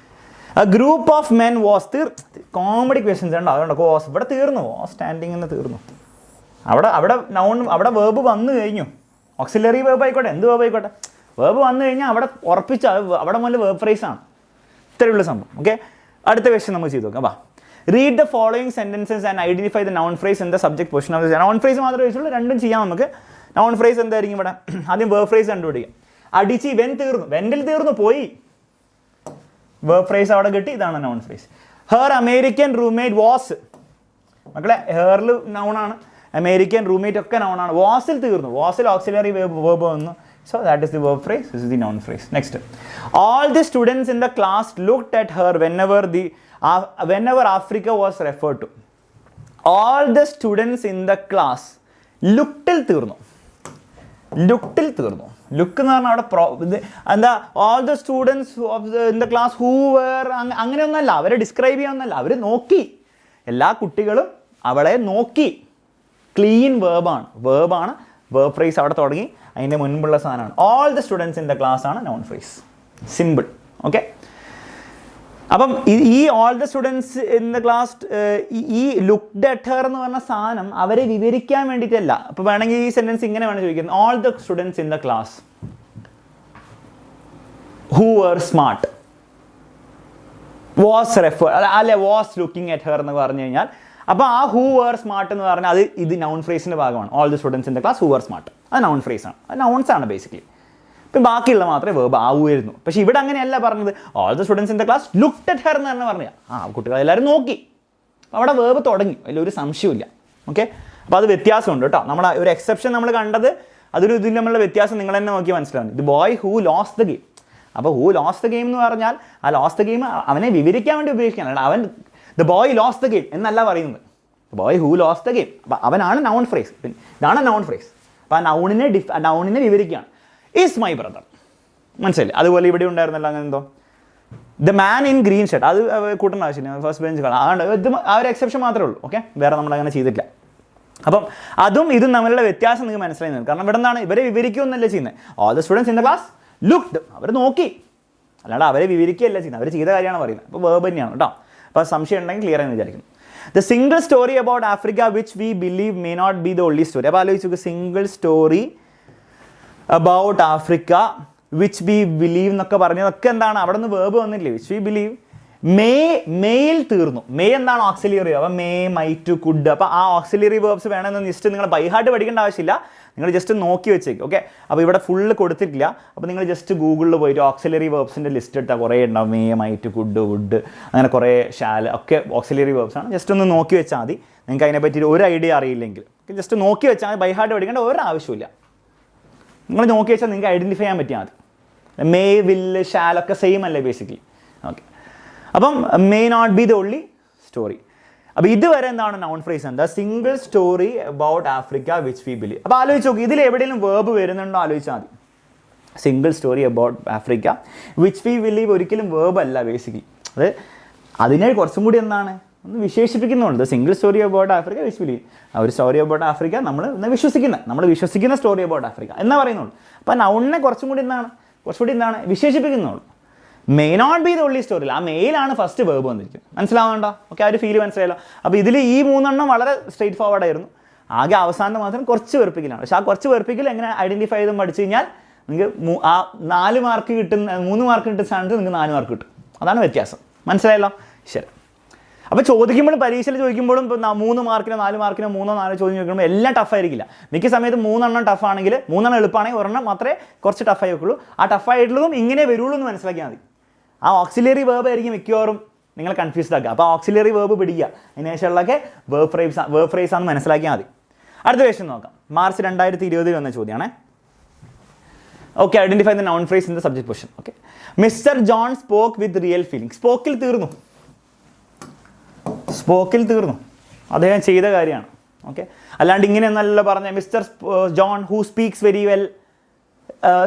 Speaker 1: A group of men was comedy questions ഉണ്ടോ? അതുകൊണ്ട് വാസ് ഇവിടെ തീർന്നു, വാസ് സ്റ്റാൻഡിങ് എന്ന് തീർന്നു. അവിടെ നൗൺ, അവിടെ വേർബ് വന്നു കഴിഞ്ഞു. ഓക്സിലറി വേർബ് ആയിക്കോട്ടെ, എന്ത് വേർബ് ആയിക്കോട്ടെ, വേർബ് വന്നു കഴിഞ്ഞാൽ അവിടെ ഉറപ്പിച്ച അവിടെ മുതൽ വേർബ് ഫ്രേസ് ആണ്. ഇത്രയുള്ള സംഭവം. ഓക്കെ, അടുത്ത ക്വസ്റ്റ്യൻ നമുക്ക് ചെയ്ത് നോക്കാം. വാ, read the following sentences and identify the noun phrase in the subject position of the. Noun phrase മാത്രമേ ചോദിച്ചുള്ളൂ, രണ്ടും ചെയ്യാം നമുക്ക്. നൗൺ ഫ്രേസ് എന്തായിരിക്കും ഇവിടെ? ആദ്യം വേർബ് ഫ്രേസ് കണ്ടുപിടിക്കാം. അടിച്ച് വെൻ തീർന്നു, വെൻഡിൽ തീർന്നു, പോയി. വേർബ് ഫ്രേസ് അവിടെ കിട്ടി, ഇതാണ് noun phrase. Her American roommate was. മക്കളെ, ഹെറിൽ നൗണാണ്, അമേരിക്കൻ റൂംമേറ്റ് ഒക്കെ നൗണാണ്. വാസിൽ തീർന്നു, വാസിൽ ഓക്സിലറി വേർബ് വന്നു. So that is the verb phrase, this is the noun phrase. Next, all the students in the class looked at her whenever Africa was referred to. All the students in the class looked till തീർന്നു. Look എന്ന് പറഞ്ഞാൽ അവിടെ എന്താ all the students of in the class who were അങ്ങനെയൊന്നല്ല, അവരെ describe ചെയ്യാനൊന്നല്ല, അവർ നോക്കി, എല്ലാ കുട്ടികളും അവളെ നോക്കി. ക്ലീൻ വേർബാണ്, വേർബ് ഫ്രേസ് അവിടെ തുടങ്ങി, അതിൻ്റെ മുൻപുള്ള സാധനമാണ്. All the students in the class ആണ് നൗൺ ഫ്രേസ്. സിമ്പിൾ. ഓക്കെ, അപ്പം ഈ all the students in the class, ഈ ലുക്ക്ഡ് അറ്റ് ഹെർ എന്ന് പറഞ്ഞ സാധനം അവരെ വിവരിക്കാൻ വേണ്ടിയിട്ടല്ല. അപ്പോൾ വേണമെങ്കിൽ ഈ സെൻറ്റൻസ് ഇങ്ങനെ വേണം ചോദിക്കുന്നത്, all the students in the class who were smart was refer അല്ലെ വാസ് ലുക്കിംഗ് അറ്റ് ഹെർ എന്ന് പറഞ്ഞു കഴിഞ്ഞാൽ, അപ്പോൾ ആ ഹൂ വർ സ്മാർട്ട് എന്ന് പറഞ്ഞാൽ ഇത് നൗൺ ഫ്രേസിൻ്റെ ഭാഗമാണ്. All the students in the class who were smart, അത് നൗൺ ഫ്രേസ് ആണ്, അത് നൗൺസ് ആണ് ബേസിക്കലി. ഇപ്പം ബാക്കിയുള്ള മാത്രമേ വേർബ് ആവുമായിരുന്നു. പക്ഷേ ഇവിടെ അങ്ങനെയല്ല പറഞ്ഞത്. All the students in the class looked at her എന്ന് തന്നെ പറഞ്ഞാൽ കുട്ടികളെല്ലാവരും നോക്കി, അപ്പോൾ അവിടെ വേർബ് തുടങ്ങി, അതിലൊരു സംശയമില്ല. ഓക്കെ, അപ്പോൾ അത് വ്യത്യാസമുണ്ട് കേട്ടോ. നമ്മൾ ഒരു എക്സെപ്ഷൻ നമ്മൾ കണ്ടത്, അതൊരു ഇതിൽ നമ്മളുടെ വ്യത്യാസം നിങ്ങൾ തന്നെ നോക്കി മനസ്സിലാവും. The boy who lost the game. അപ്പോൾ ഹൂ ലോസ്റ്റ് ദ ഗെയിം എന്ന് പറഞ്ഞാൽ ആ ലോസ്റ്റ് ദ ഗെയിം അവനെ വിവരിക്കാൻ വേണ്ടി ഉപയോഗിക്കുകയാണ്. അവൻ the boy lost the game എന്നല്ല പറയുന്നത്. Boy who lost the game, അപ്പോൾ അവനാണ് നൗൺ ഫ്രേസ്. ഇതാണ് നൗൺ ഫ്രേസ്. അപ്പോൾ ആ നൗണിനെ വിവരിക്കുകയാണ്. ഈസ് മൈ ബ്രദർ, മനസ്സിലായില്ലേ? അതുപോലെ ഇവിടെ ഉണ്ടായിരുന്നല്ലോ അങ്ങനെ എന്തോ the man in green shirt, അത് കൂട്ടേണ്ട ആവശ്യമില്ല, ഫസ്റ്റ് ബെഞ്ച് കാണാം. അതുകൊണ്ട് ഇത് ആ ഒരു എക്സെപ്ഷൻ മാത്രമേ ഉള്ളൂ. ഓക്കെ, വേറെ നമ്മളങ്ങനെ ചെയ്തിട്ടില്ല. അപ്പം അതും ഇതും തമ്മിലുള്ള വ്യത്യാസം നിങ്ങൾക്ക് മനസ്സിലായി. കാരണം ഇവിടെ നിന്നാണ് ഇവരെ വിവരിക്കുകയെന്നല്ല ചെയ്യുന്നത്. All the students in the class looked, അവർ നോക്കി, അല്ലാണ്ട് അവരെ വിവരിക്കുകയല്ല ചെയ്യുന്നത്, അവർ ചെയ്ത കാര്യമാണ് പറയുന്നത്. അപ്പോൾ വേർബ് തന്നെയാണ് കേട്ടോ. അപ്പോൾ സംശയം ഉണ്ടെങ്കിൽ ക്ലിയർ ആണെന്ന് വിചാരിക്കുന്നു. The single story about Africa which we believe may not be the only story. അപ്പോൾ ആലോചിച്ചു, single story about Africa which we believe എന്നൊക്കെ പറഞ്ഞതൊക്കെ എന്താണ്, അവിടെ നിന്ന് വേർബ് വന്നില്ലേ? Which we believe. മേയിൽ തീർന്നു. മേ എന്താണ്? ഓക്സിലിയറി. അപ്പോൾ മേ, മൈറ്റ്, കുഡ്. അപ്പോൾ ആ ഓക്സിലിയറി വേർബ്സ് വേണമെന്ന് ജസ്റ്റ് നിങ്ങൾ ബൈഹാർട്ട് പഠിക്കേണ്ട ആവശ്യമില്ല, നിങ്ങൾ ജസ്റ്റ് നോക്കി വെച്ചേക്കും. ഓക്കെ, അപ്പോൾ ഇവിടെ ഫുള്ള് കൊടുത്തിട്ടില്ല. അപ്പോൾ നിങ്ങൾ ജസ്റ്റ് ഗൂഗിളിൽ പോയിട്ട് ഓക്സിലറി വേർബ്സിൻ്റെ ലിസ്റ്റ് എടുത്താൽ കുറേ ഉണ്ടാവും. മേ, മൈറ്റ്, കുഡ്, വുഡ്, അങ്ങനെ കുറേ ഷാൽ ഒക്കെ ഓക്സിലറി വേർബ്സ് ആണ്. ജസ്റ്റ് ഒന്ന് നോക്കി വെച്ചാൽ മതി. നിങ്ങൾക്ക് അതിനെപ്പറ്റി ഒരു ഐഡിയ അറിയില്ലെങ്കിൽ ജസ്റ്റ് നോക്കി വെച്ചാൽ മതി. ബൈഹാർട്ട് പഠിക്കേണ്ട ഒരു ആവശ്യമില്ല. നിങ്ങൾ നോക്കി വെച്ചാൽ നിങ്ങൾക്ക് ഐഡൻറ്റിഫൈ ചെയ്യാൻ പറ്റിയാൽ മതി. മേ, വില്ല്, ഷാലൊക്കെ സെയിം അല്ലേ ബേസിക്കലി. ഓക്കെ, അപ്പം may not be the only story. അപ്പോൾ ഇതുവരെ എന്താണ് നൗൺ ഫ്രേസ്? എന്താ? Single story about Africa which we believe. അപ്പോൾ ആലോചിച്ച് നോക്കി, ഇതിൽ എവിടെയെങ്കിലും വേർബ് വരുന്നുണ്ടോ ആലോചിച്ചാൽ മതി. Single story about Africa which we believe ഒരിക്കലും വേർബ് അല്ല ബേസിക്കലി. അത് അതിനെ കുറച്ചും കൂടി എന്താണ് ഒന്ന് വിശേഷിപ്പിക്കുന്നുണ്ട്. Single story about Africa which believe, ഒരു സ്റ്റോറി അബൌട്ട് ആഫ്രിക്ക നമ്മൾ വിശ്വസിക്കുന്ന സ്റ്റോറി അബൌട്ട് ആഫ്രിക്ക എന്നാ പറയുന്നുള്ളൂ. അപ്പോൾ നൗണിനെ കുറച്ചുകൂടി എന്താണ് വിശേഷിപ്പിക്കുന്നുള്ളൂ. May not be the only story. ആ മെയിലാണ് ഫസ്റ്റ് വേർബ് വന്നിരിക്കുന്നത്. മനസ്സിലാവുന്നുണ്ടോ? ഓക്കെ, ആ ഒരു ഫീൽ മനസ്സിലായല്ലോ. അപ്പോൾ ഇതിൽ ഈ 3 വളരെ സ്ട്രെയിറ്റ് ഫോർവേഡ് ആയിരുന്നു. ആകെ അവസാനം മാത്രം കുറച്ച് വെറുപ്പിക്കലാണ്. പക്ഷേ ആ കുറച്ച് വെറുപ്പിക്കൽ എങ്ങനെ ഐഡൻറ്റിഫൈ ചെയ്തും പഠിച്ചു കഴിഞ്ഞാൽ നിങ്ങൾക്ക് ആ 4 മാർക്ക് കിട്ടുന്ന 3 മാർക്ക് കിട്ടുന്ന സ്ഥാനത്ത് നിങ്ങൾക്ക് 4 മാർക്ക് കിട്ടും. അതാണ് വ്യത്യാസം. മനസ്സിലായല്ലോ? ശരി. അപ്പോൾ ചോദിക്കുമ്പോഴും പരീക്ഷയിൽ ചോദിക്കുമ്പോഴും ഇപ്പോൾ 3 മാർക്കിനോ 4 മാർക്കിനോ 3 4 ചോദ്യം ചോദിക്കുമ്പോൾ എല്ലാം ടഫായിരിക്കില്ല. മിക്ക സമയത്ത് 3 ടഫാണെങ്കിൽ 3 എളുപ്പമാണെങ്കിൽ 1 മാത്രമേ കുറച്ച് ടഫായി വെക്കുള്ളൂ. ആ ടഫായിട്ടുള്ളതും ഇങ്ങനെ വരുള്ളൂ എന്ന് മനസ്സിലാക്കിയാൽ മതി. ആ ഓക്സിലറി വേർബ് ആയിരിക്കും മിക്കവാറും നിങ്ങൾ കൺഫ്യൂസ്ഡ് ആക്കുക. അപ്പോൾ ഓക്സിലറി വേർബ് പിടിക്കുക, അതിന് ശേഷമുള്ളതൊക്കെ വേർബ് ഫ്രേസ് ആണെന്ന് മനസ്സിലാക്കിയാൽ മതി. അടുത്ത ക്വസ്റ്റ്യൻ നോക്കാം. മാർച്ച് 2020 വന്ന ചോദ്യമാണ്. Okay, identify the noun phrase in the subject position. Okay, mister John spoke with real feeling. സ്പോക്കിൽ തീർന്നു, അദ്ദേഹം ചെയ്ത കാര്യമാണ്. ഓക്കെ, അല്ലാണ്ട് ഇങ്ങനെയൊന്നല്ല പറഞ്ഞ mister John who speaks very well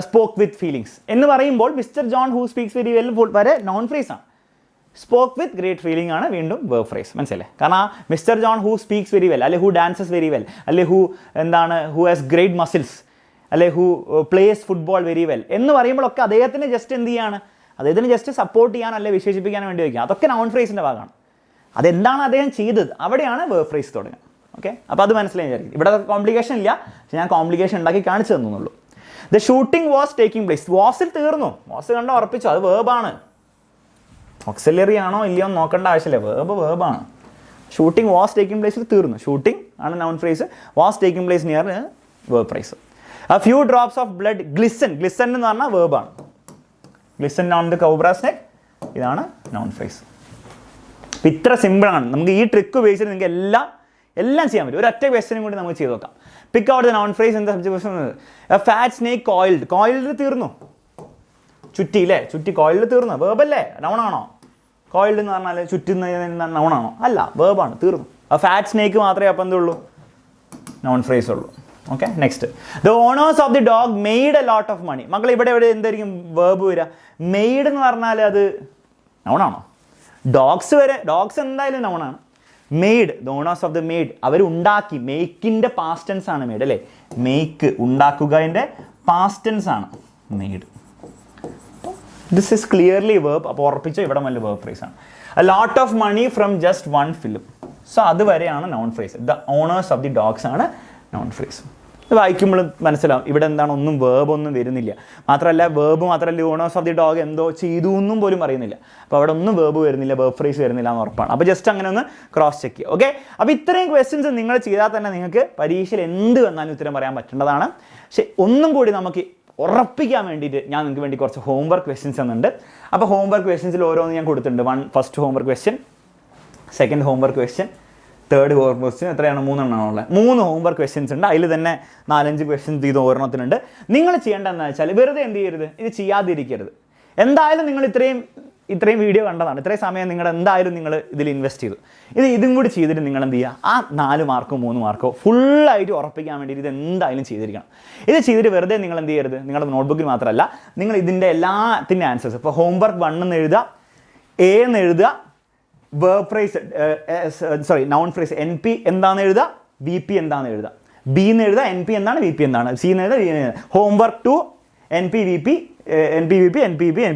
Speaker 1: spoke with feelings എന്ന് പറയുമ്പോൾ mister John who speaks very well വരെ നോൺ ഫ്രേസ് ആണ്. സ്പോക്ക് വിത്ത് ഗ്രേറ്റ് ഫീലിംഗ് ആണ് വീണ്ടും വേർബ് ഫ്രേസ്. മനസ്സിലല്ലേ? കാരണം mister John who speaks very well, അല്ലെ ഹൂ ഡാൻസസ് വെരി വെൽ, അല്ലെ ഹൂ ഹാസ് ഗ്രേറ്റ് മസിൽസ്, അല്ലെ who place football very well എന്ന് പറയുമ്പോഴൊക്കെ അദ്ദേഹത്തിന് ജസ്റ്റ് എന്ത് ചെയ്യാണ്? അദ്ദേഹത്തിന് ജസ്റ്റ് സപ്പോർട്ട് ചെയ്യാൻ അല്ലെ വിശേഷിപ്പിക്കാൻ വേണ്ടി വയ്ക്കുക. അതൊക്കെ നൗൺ ഫ്രേസിൻ്റെ ഭാഗമാണ്. അതെന്താണ് അദ്ദേഹം ചെയ്തത്, അവിടെയാണ് വേർബ് ഫ്രേസ് തുടങ്ങുക. ഓക്കെ, അപ്പോൾ അത് മനസ്സിലായി വിചാരിക്കും. ഇവിടെ കോംപ്ലിക്കേഷൻ ഇല്ല, പക്ഷേ ഞാൻ കോംപ്ലിക്കേഷൻ ഉണ്ടാക്കി കാണിച്ചു തന്നുള്ളൂ. The shooting was taking place. വാസിൽ തീർന്നു, വാസ് കണ്ട ഉറപ്പിച്ചു, അത് വേർബാണ്. ഓക്സിലറി ആണോ ഇല്ലയോ എന്ന് നോക്കേണ്ട ആവശ്യമില്ല, വേർബാണ്. ഷൂട്ടിംഗ് വാസ് ടേക്കിംഗ് പ്ലേസിൽ തീർന്നു. ഷൂട്ടിംഗ് ആണ് noun phrase, was taking place near verb phrase. A few drops of blood glisten എന്ന് പറഞ്ഞാൽ വേർബാണ്. Glisten on the cobra's neck, ഇതാണ് നൗൺ ഫ്രേസ്. അപ്പം ഇത്ര സിമ്പിളാണ്. നമുക്ക് ഈ ട്രിക്ക് ഉപയോഗിച്ചിട്ട് നിങ്ങൾക്ക് എല്ലാം ചെയ്യാൻ പറ്റും. ഒരൊറ്റ ക്വസ്റ്റ്യനും കൂടി നമുക്ക് ചെയ്ത് നോക്കാം. Pick out the noun phrase in the subject. Fat snake coiled തീർന്നു. ചുറ്റി കോയിൽഡ് തീർന്നു. വേർബല്ലേ? നൗണാണോ? കോയിൽഡ് എന്ന് പറഞ്ഞാൽ ചുറ്റുന്ന നൗണാണോ? അല്ല, വേർബാണ്. തീർന്നു. ഫാറ്റ് സ്നേക്ക് മാത്രമേ അപ്പം എന്തുള്ളൂ? നൗൺ ഫ്രേസ് ഉള്ളൂ. Okay next the owners of the dog made a lot of money. മക്കൾ ഇവിടെ എന്തായിരിക്കും വേർബ് വരിക? മെയ്ഡ് എന്ന് പറഞ്ഞാൽ അത് നൗണാണോ? ഡോഗ്സ് എന്തായാലും നൗണാണ്. Made, the owners of the made, അവർ ഉണ്ടാക്കി. മേക്കിൻ്റെ പാസ്റ്റ് ടെൻസ് ആണ് മെയ്ഡ് അല്ലേ? മേക്ക് ഉണ്ടാക്കുകതിൻ്റെ പാസ്റ്റ് ടെൻസ് ആണ് made. This is clearly verb. അപ്പോൾ ഉറപ്പിച്ചോ ഇവിടെ നല്ല വേർബ് ഫ്രേസ് ആണ്. A lot of money from just one film. So അതുവരെയാണ് noun phrase. The owners of the dogs ആണ് നൗൺ ഫ്രേസ്. ഇത് വായിക്കുമ്പോൾ മനസ്സിലാവും ഇവിടെ എന്താണ്, ഒന്നും വേർബ് ഒന്നും വരുന്നില്ല. മാത്രമല്ല വേർബ് മാത്രമല്ല ഓണേഴ്സ് ഓഫ് ദി ഡോഗ് എന്തോ ചെയ്തു എന്നും പോലും അറിയുന്നില്ല. അപ്പോൾ അവിടെ ഒന്നും വേർബ് വരുന്നില്ല, വേർബ് ഫ്രേസ് വരുന്നില്ല എന്ന് ഉറപ്പാണ്. അപ്പോൾ ജസ്റ്റ് അങ്ങനെ ഒന്ന് ക്രോസ് ചെക്ക് ചെയ്യുക. ഓക്കെ, അപ്പോൾ ഇത്രയും ക്വസ്റ്റ്യൻസ് നിങ്ങൾ ചെയ്താൽ തന്നെ നിങ്ങൾക്ക് പരീക്ഷയിൽ എന്ത് വന്നാലും ഉത്തരം പറയാൻ പറ്റേണ്ടതാണ്. പക്ഷേ ഒന്നും കൂടി നമുക്ക് ഉറപ്പിക്കാൻ വേണ്ടിയിട്ട് ഞാൻ നിങ്ങൾക്ക് വേണ്ടി കുറച്ച് ഹോംവർക്ക് ക്വസ്റ്റ്യൻസ് തന്നിട്ടുണ്ട്. അപ്പോൾ ഹോംവർക്ക് ക്വസ്റ്റ്യൻസിൽ ഓരോന്ന് ഞാൻ കൊടുത്തിട്ടുണ്ട്. First homework question, second homework question, third homework question. എത്രയാണ്? 3 എണ്ണമാണുള്ളത്. 3 ഹോംവർക്ക് ക്വസ്റ്റ്യൻസ് ഉണ്ട്. അതിൽ തന്നെ 4-5 ക്വസ്റ്റ്യൻസ് ഇത് ഓരോണത്തിനുണ്ട്. നിങ്ങൾ ചെയ്യേണ്ടതെന്ന് വെച്ചാൽ വെറുതെ എന്ത് ചെയ്യരുത്, ഇത് ചെയ്യാതിരിക്കരുത്. എന്തായാലും നിങ്ങൾ ഇത്രയും വീഡിയോ കണ്ടതാണ്, ഇത്രയും സമയം എന്തായാലും നിങ്ങൾ ഇതിൽ ഇൻവെസ്റ്റ് ചെയ്തു. ഇതും കൂടി ചെയ്തിട്ട് നിങ്ങൾ എന്ത് ചെയ്യുക, ആ 4 മാർക്കോ 3 മാർക്കോ ഫുള്ളായിട്ട് ഉറപ്പിക്കാൻ വേണ്ടിയിട്ട് ഇത് എന്തായാലും ചെയ്തിരിക്കണം. ഇത് ചെയ്തിട്ട് വെറുതെ നിങ്ങൾ എന്ത് ചെയ്യരുത്, നിങ്ങളുടെ നോട്ട്ബുക്കിൽ മാത്രമല്ല നിങ്ങൾ ഇതിൻ്റെ എല്ലാത്തിൻ്റെ ആൻസേഴ്സ്. ഇപ്പോൾ ഹോംവർക്ക് 1 എന്ന് എഴുതുക, എ എന്ന് എഴുതുക, verb phrase noun phrase NP എന്താണെന്ന് എഴുതുക, VP എന്താണെന്ന് എഴുതുക, ബി എന്ന് എഴുതുക, NP എന്താണ്, VP എന്താണ്, സി എന്ന് എഴുതുക, ഹോംവർക്ക് 2 NP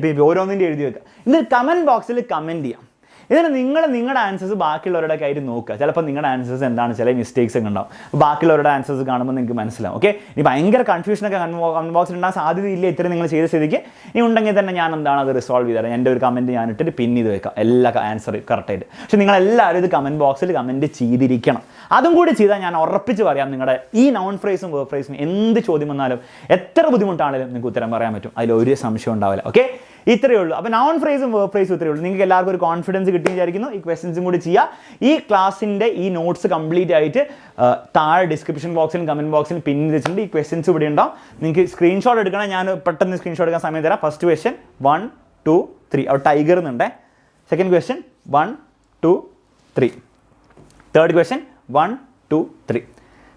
Speaker 1: VP ഓരോന്നിൻ്റെ എഴുതി വെക്കുക. എന്നിട്ട് കമൻറ്റ് ബോക്സിൽ കമൻറ്റ് ചെയ്യാം. ഇതിന് നിങ്ങളുടെ ആൻസേഴ്സ് ബാക്കിയുള്ളവരുടെ കയ്യിൽ നോക്കുക. ചിലപ്പോൾ നിങ്ങളുടെ ആൻസേഴ്സ് എന്താണ്, ചില മിസ്റ്റേക്സ് ഒക്കെ ഉണ്ടാവും. ബാക്കിയുള്ളവരുടെ ആൻസേഴ്സ് കാണുമ്പോൾ നിങ്ങൾക്ക് മനസ്സിലാവും. ഓക്കെ, ഇനി ഭയങ്കര കൺഫ്യൂഷനൊക്കെ കമൻറ്റ് ബോക്സിൽ ഉണ്ടാകാൻ സാധ്യതയില്ല. ഇത്രയും നിങ്ങൾ ചെയ്ത സ്ഥിതിക്ക് ഇനി ഉണ്ടെങ്കിൽ തന്നെ ഞാൻ എന്താണ് അത് റിസോൾവ് ചെയ്ത് തരാം. എൻ്റെ ഒരു കമൻറ്റ് ഞാൻ ഇട്ടിട്ട് പിൻ ചെയ്ത് വെക്കാം എല്ലാ ആൻസർ കറക്റ്റായിട്ട്. പക്ഷേ നിങ്ങളെല്ലാവരും ഇത് കമൻറ്റ് ബോക്സിൽ കമൻറ്റ് ചെയ്തിരിക്കണം. അതും കൂടി ചെയ്താൽ ഞാൻ ഉറപ്പിച്ച് പറയാം, നിങ്ങളുടെ ഈ നൗൺ ഫ്രേസും വേർബ് ഫ്രേസും എന്ത് ചോദ്യം വന്നാലും എത്ര ബുദ്ധിമുട്ടാണെങ്കിലും നിങ്ങൾക്ക് ഉത്തരം പറയാൻ പറ്റും. അതിലൊരു സംശയം ഉണ്ടാവില്ല. ഓക്കെ, ഇത്രയേ ഉള്ളൂ. അപ്പോൾ നൗൺ ഫ്രേസും വേർബ് ഫ്രേസും ഇത്രയേ ഉള്ളൂ. നിങ്ങൾക്ക് എല്ലാവർക്കും ഒരു കോൺഫിഡൻസ് കിട്ടി വിചാരിക്കുന്നു. ഈ ക്വസ്റ്റ്യൻസും കൂടി ചെയ്യുക. ഈ ക്ലാസ്സിൻ്റെ ഈ നോട്ട്സ് കംപ്ലീറ്റ് ആയിട്ട് താഴെ ഡിസ്ക്രിപ്ഷൻ ബോക്സിലും കമൻറ്റ് ബോക്സിലും പിൻ വെച്ചിട്ടുണ്ട്. ഈ ക്വസ്റ്റ്യൻസ് ഇവിടെ ഉണ്ടാവും. നിങ്ങൾക്ക് സ്ക്രീൻഷോട്ട് എടുക്കണം. ഞാൻ പെട്ടെന്ന് സ്ക്രീൻഷോട്ട് എടുക്കാൻ സമയം തരാം. ഫസ്റ്റ് ക്വസ്റ്റ്യൻ 1 2 3 അവിടെ ടൈഗർ എന്നുണ്ടേ. Second question 1 2 3. Third question 1 2 3.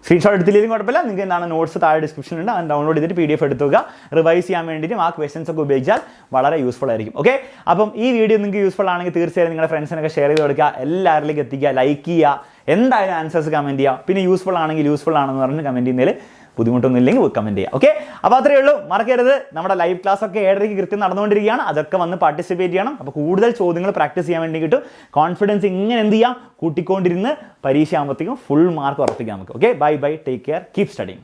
Speaker 1: Screenshot എടുത്തില്ലെങ്കിലും കുഴപ്പമില്ല. നിങ്ങൾക്ക് എന്താണ് നോട്ട്സ് താഴെ ഡിസ്ക്രിപ്ഷനിലുണ്ട്. അത് ഡൗൺലോഡ് ചെയ്തിട്ട് PDF എടുത്ത് വെക്കുക. റിവൈസ് ചെയ്യാൻ വേണ്ടിയിട്ടും ആ ക്വസ്റ്റൻസ് ഒക്കെ ഉപയോഗിച്ചാൽ വളരെ യൂസ്ഫുൾ ആയിരിക്കും. ഓക്കെ, അപ്പം ഈ വീഡിയോ നിങ്ങൾക്ക് യൂസ്ഫുൾ ആണെങ്കിൽ തീർച്ചയായും നിങ്ങളുടെ ഫ്രണ്ട്സിനൊക്കെ ഷെയർ ചെയ്ത് കൊടുക്കുക. എല്ലാവരിലേക്ക് എത്തിക്കുക, ലൈക്ക് ചെയ്യുക, എന്തായാലും ആൻസേഴ്സ് കമൻറ്റ് ചെയ്യുക. പിന്നെ യൂസ്ഫുൾ ആണെങ്കിൽ യൂസ്ഫുൾ ആണെന്ന് പറഞ്ഞ് കമൻറ്റ് ചെയ്യുന്നതിൽ ബുദ്ധിമുട്ടൊന്നും ഇല്ലെങ്കിൽ കമൻറ്റ് ചെയ്യുക. ഓക്കെ, അപ്പോൾ അത്രയേ ഉള്ളൂ. മറക്കരുത്, നമ്മുടെ ലൈവ് ക്ലാസ് ഒക്കെ 7:30 കൃത്യം നടന്നുകൊണ്ടിരിക്കുകയാണ്. അതൊക്കെ വന്ന് പാർട്ടിസിപ്പേറ്റ് ചെയ്യണം. അപ്പോൾ കൂടുതൽ ചോദ്യങ്ങൾ പ്രാക്ടീസ് ചെയ്യാൻ വേണ്ടി കിട്ടും. കോൺഫിഡൻസ് ഇങ്ങനെ എന്ത് ചെയ്യാം, കൂട്ടിക്കൊണ്ടിരുന്ന് പരീക്ഷ ആകുമ്പോഴത്തേക്കും ഫുൾ മാർക്ക് ഉറപ്പിക്കാൻ നമുക്ക്. Okay, bye, take care, keep studying.